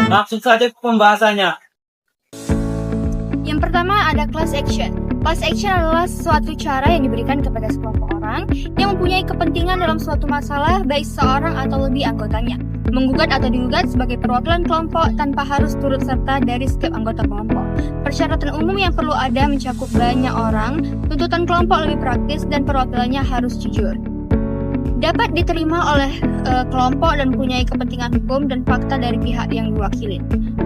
Langsung saja ke pembahasannya. Yang pertama ada class action. Class action adalah suatu cara yang diberikan kepada sekelompok orang yang mempunyai kepentingan dalam suatu masalah baik seorang atau lebih anggotanya. Menggugat atau digugat sebagai perwakilan kelompok tanpa harus turut serta dari setiap anggota kelompok. Persyaratan umum yang perlu ada mencakup banyak orang, tuntutan kelompok lebih praktis, dan perwakilannya harus jujur. Dapat diterima oleh kelompok dan mempunyai kepentingan hukum dan fakta dari pihak yang diwakili.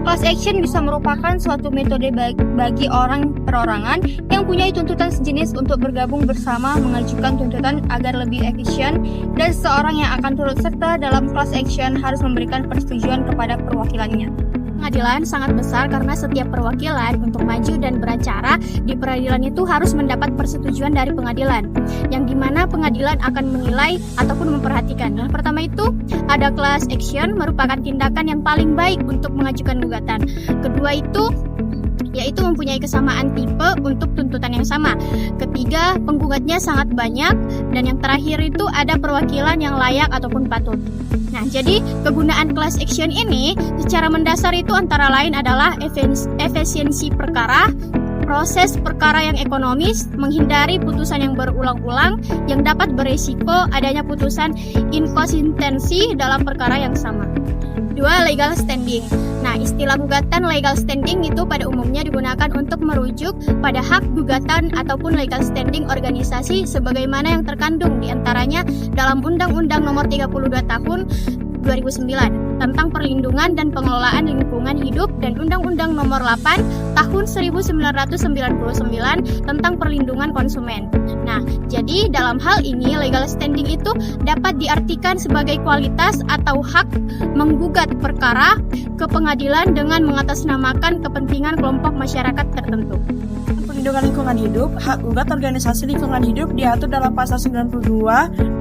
Class action bisa merupakan suatu metode bagi orang perorangan yang mempunyai tuntutan sejenis untuk bergabung bersama mengajukan tuntutan agar lebih efisien, dan seorang yang akan turut serta dalam class action harus memberikan persetujuan kepada perwakilannya. Pengadilan sangat besar karena setiap perwakilan untuk maju dan beracara di peradilan itu harus mendapat persetujuan dari pengadilan, yang dimana pengadilan akan menilai ataupun memperhatikan. Yang pertama itu ada class action, merupakan tindakan yang paling baik untuk mengajukan gugatan. Kedua itu yaitu mempunyai kesamaan tipe untuk tuntutan yang sama. Ketiga, penggugatnya sangat banyak. Dan yang terakhir itu ada perwakilan yang layak ataupun patut. Nah, jadi kegunaan class action ini secara mendasar itu antara lain adalah efisiensi perkara, proses perkara yang ekonomis, menghindari putusan yang berulang-ulang yang dapat beresiko adanya putusan inkonsistensi dalam perkara yang sama. Dua, legal standing. Nah, istilah gugatan legal standing itu pada umumnya digunakan untuk merujuk pada hak gugatan ataupun legal standing organisasi sebagaimana yang terkandung di antaranya dalam Undang-Undang Nomor 32 Tahun 2009 tentang perlindungan dan pengelolaan lingkungan hidup dan Undang-Undang Nomor 8 Tahun 1999 tentang perlindungan konsumen. Nah, jadi dalam hal ini legal standing itu dapat diartikan sebagai kualitas atau hak menggugat perkara ke pengadilan dengan mengatasnamakan kepentingan kelompok masyarakat tertentu. Perlindungan lingkungan hidup, hak gugat organisasi lingkungan hidup diatur dalam pasal 92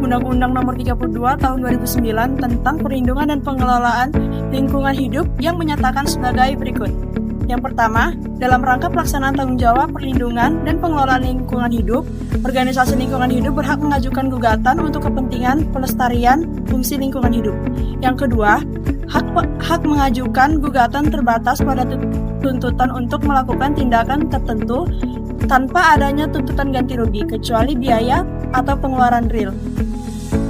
Undang-Undang Nomor 32 Tahun 2009 tentang perlindungan dan pengelolaan lingkungan hidup yang menyatakan sebagai berikut. Yang pertama, dalam rangka pelaksanaan tanggung jawab perlindungan dan pengelolaan lingkungan hidup, organisasi lingkungan hidup berhak mengajukan gugatan untuk kepentingan pelestarian fungsi lingkungan hidup. Yang kedua, hak mengajukan gugatan terbatas pada tuntutan untuk melakukan tindakan tertentu tanpa adanya tuntutan ganti rugi, kecuali biaya atau pengeluaran real.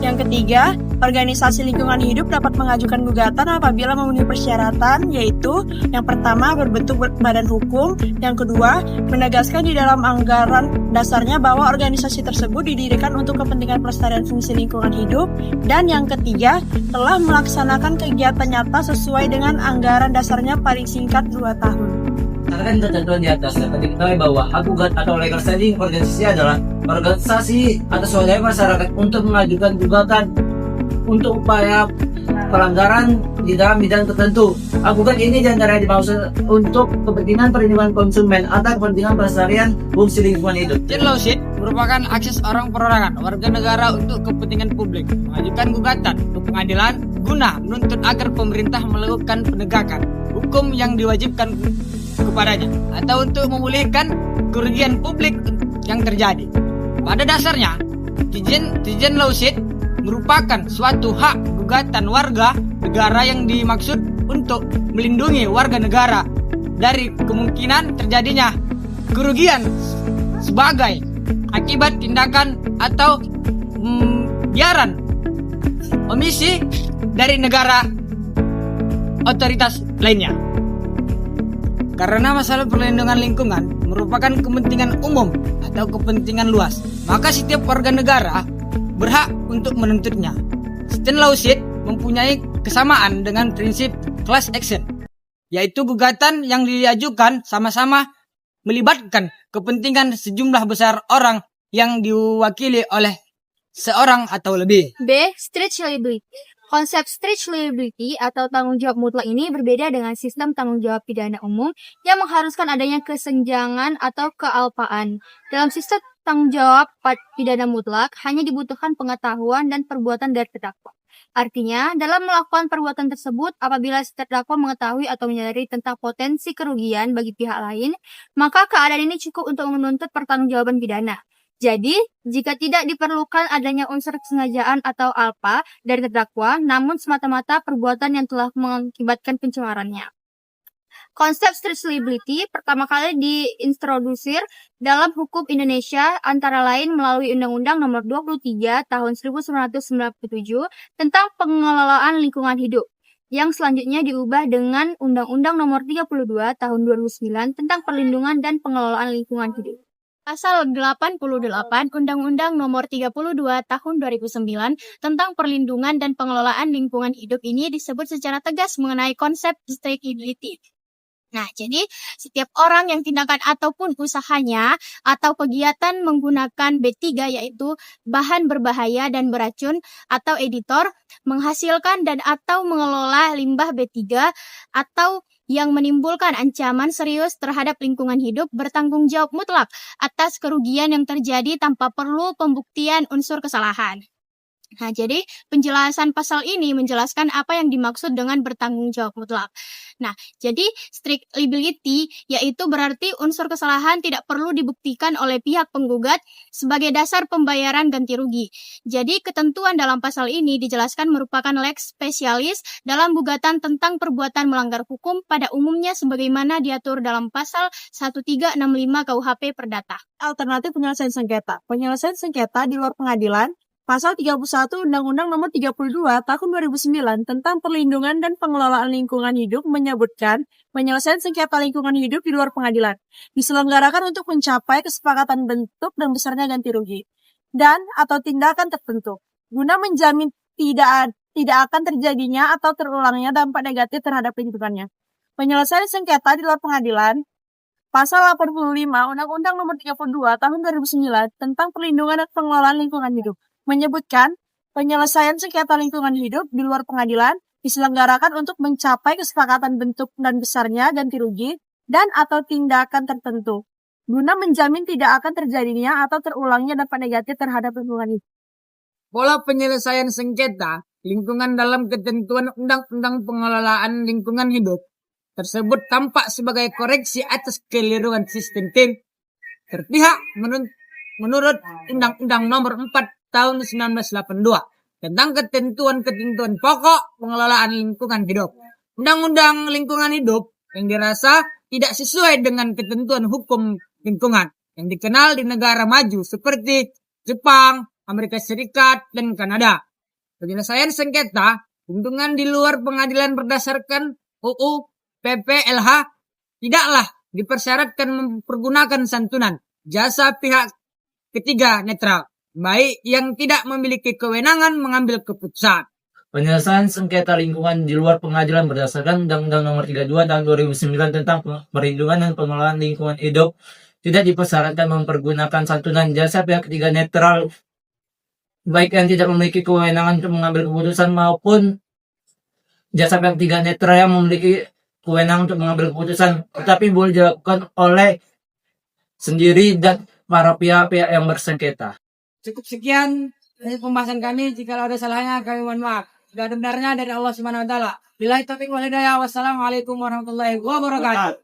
Yang ketiga, organisasi lingkungan hidup dapat mengajukan gugatan apabila memenuhi persyaratan, yaitu yang pertama berbentuk badan hukum, yang kedua menegaskan di dalam anggaran dasarnya bahwa organisasi tersebut didirikan untuk kepentingan pelestarian fungsi lingkungan hidup, dan yang ketiga telah melaksanakan kegiatan nyata sesuai dengan anggaran dasarnya paling singkat 2 tahun. Berdasarkan ketentuan di atas, dapat diketahui bahwa hak gugat atau legal standing organisasi adalah organisasi atau swadaya masyarakat untuk mengajukan gugatan untuk upaya pelanggaran di dalam bidang tertentu. Hak gugat ini diantara dimaksud untuk kepentingan perlindungan konsumen atau kepentingan pelestarian fungsi lingkungan hidup. Lawsuit merupakan akses orang perorangan warga negara untuk kepentingan publik mengajukan gugatan ke pengadilan guna menuntut agar pemerintah melakukan penegakan hukum yang diwajibkan kepadanya atau untuk memulihkan kerugian publik yang terjadi. Pada dasarnya, Tijen lawsuit merupakan suatu hak gugatan warga negara yang dimaksud untuk melindungi warga negara dari kemungkinan terjadinya kerugian sebagai akibat tindakan atau biaran omisi dari negara otoritas lainnya. Karena masalah perlindungan lingkungan merupakan kepentingan umum atau kepentingan luas, maka setiap warga negara berhak untuk menuntutnya. Lawsuit mempunyai kesamaan dengan prinsip class action, yaitu gugatan yang diajukan sama-sama melibatkan kepentingan sejumlah besar orang yang diwakili oleh seorang atau lebih. B. Strict liability. Konsep strict liability atau tanggung jawab mutlak ini berbeda dengan sistem tanggung jawab pidana umum yang mengharuskan adanya kesenjangan atau kealpaan. Dalam sistem tanggung jawab pidana mutlak hanya dibutuhkan pengetahuan dan perbuatan dari terdakwa. Artinya, dalam melakukan perbuatan tersebut, apabila si terdakwa mengetahui atau menyadari tentang potensi kerugian bagi pihak lain, maka keadaan ini cukup untuk menuntut pertanggungjawaban pidana. Jadi, jika tidak diperlukan adanya unsur kesengajaan atau alpa dari terdakwa, namun semata-mata perbuatan yang telah mengakibatkan pencemarannya. Konsep strict liability pertama kali diintrodusir dalam hukum Indonesia antara lain melalui Undang-Undang Nomor 23 Tahun 1997 tentang Pengelolaan Lingkungan Hidup, yang selanjutnya diubah dengan Undang-Undang Nomor 32 Tahun 2009 tentang Perlindungan dan Pengelolaan Lingkungan Hidup. Pasal 88 Undang-Undang Nomor 32 Tahun 2009 tentang Perlindungan dan Pengelolaan Lingkungan Hidup ini disebut secara tegas mengenai konsep strict liability. Nah, jadi setiap orang yang tindakan ataupun usahanya atau kegiatan menggunakan B3 yaitu bahan berbahaya dan beracun atau editor menghasilkan dan atau mengelola limbah B3 atau yang menimbulkan ancaman serius terhadap lingkungan hidup bertanggung jawab mutlak atas kerugian yang terjadi tanpa perlu pembuktian unsur kesalahan. Nah, jadi penjelasan pasal ini menjelaskan apa yang dimaksud dengan bertanggung jawab mutlak. Nah, jadi strict liability yaitu berarti unsur kesalahan tidak perlu dibuktikan oleh pihak penggugat sebagai dasar pembayaran ganti rugi. Jadi, ketentuan dalam pasal ini dijelaskan merupakan lex specialis dalam gugatan tentang perbuatan melanggar hukum pada umumnya sebagaimana diatur dalam pasal 1365 KUHP Perdata. Alternatif penyelesaian sengketa. Penyelesaian sengketa di luar pengadilan. Pasal 31 Undang-Undang Nomor 32 Tahun 2009 tentang Perlindungan dan Pengelolaan Lingkungan Hidup menyebutkan penyelesaian sengketa lingkungan hidup di luar pengadilan diselenggarakan untuk mencapai kesepakatan bentuk dan besarnya ganti rugi dan atau tindakan tertentu guna menjamin tidak akan terjadinya atau terulangnya dampak negatif terhadap lingkungannya. Penyelesaian sengketa di luar pengadilan. Pasal 85 Undang-Undang Nomor 32 Tahun 2009 tentang Perlindungan dan Pengelolaan Lingkungan Hidup menyebutkan penyelesaian sengketa lingkungan hidup di luar pengadilan diselenggarakan untuk mencapai kesepakatan bentuk dan besarnya ganti rugi dan atau tindakan tertentu guna menjamin tidak akan terjadinya atau terulangnya dampak negatif terhadap lingkungan hidup. Pola penyelesaian sengketa lingkungan dalam ketentuan Undang-Undang Pengelolaan Lingkungan Hidup tersebut tampak sebagai koreksi atas keliruan sistem terpihak menurut Undang-Undang Nomor 4 Tahun 1982 tentang ketentuan-ketentuan pokok pengelolaan lingkungan hidup. Undang-Undang Lingkungan Hidup yang dirasa tidak sesuai dengan ketentuan hukum lingkungan yang dikenal di negara maju seperti Jepang, Amerika Serikat, dan Kanada. Penyelesaian sengketa lingkungan di luar pengadilan berdasarkan UU PPLH tidaklah dipersyaratkan mempergunakan santunan jasa pihak ketiga netral, baik yang tidak memiliki kewenangan mengambil keputusan. Penyelesaian sengketa lingkungan di luar pengadilan berdasarkan Undang-Undang Nomor 32 Tahun 2009 tentang Perlindungan dan Pengelolaan Lingkungan Hidup tidak dipersyaratkan mempergunakan santunan jasa pihak ketiga netral, baik yang tidak memiliki kewenangan untuk mengambil keputusan maupun jasa pihak ketiga netral yang memiliki kewenangan untuk mengambil keputusan, tetapi boleh dilakukan oleh sendiri dan para pihak-pihak yang bersengketa. Cukup sekian dari pembahasan kami. Jika ada salahnya kami mohon maaf. Tidak ada benarnya dari Allah Subhanahu wa taala. Billahi taufiq wal hidayah. Wassalamualaikum warahmatullahi wabarakatuh.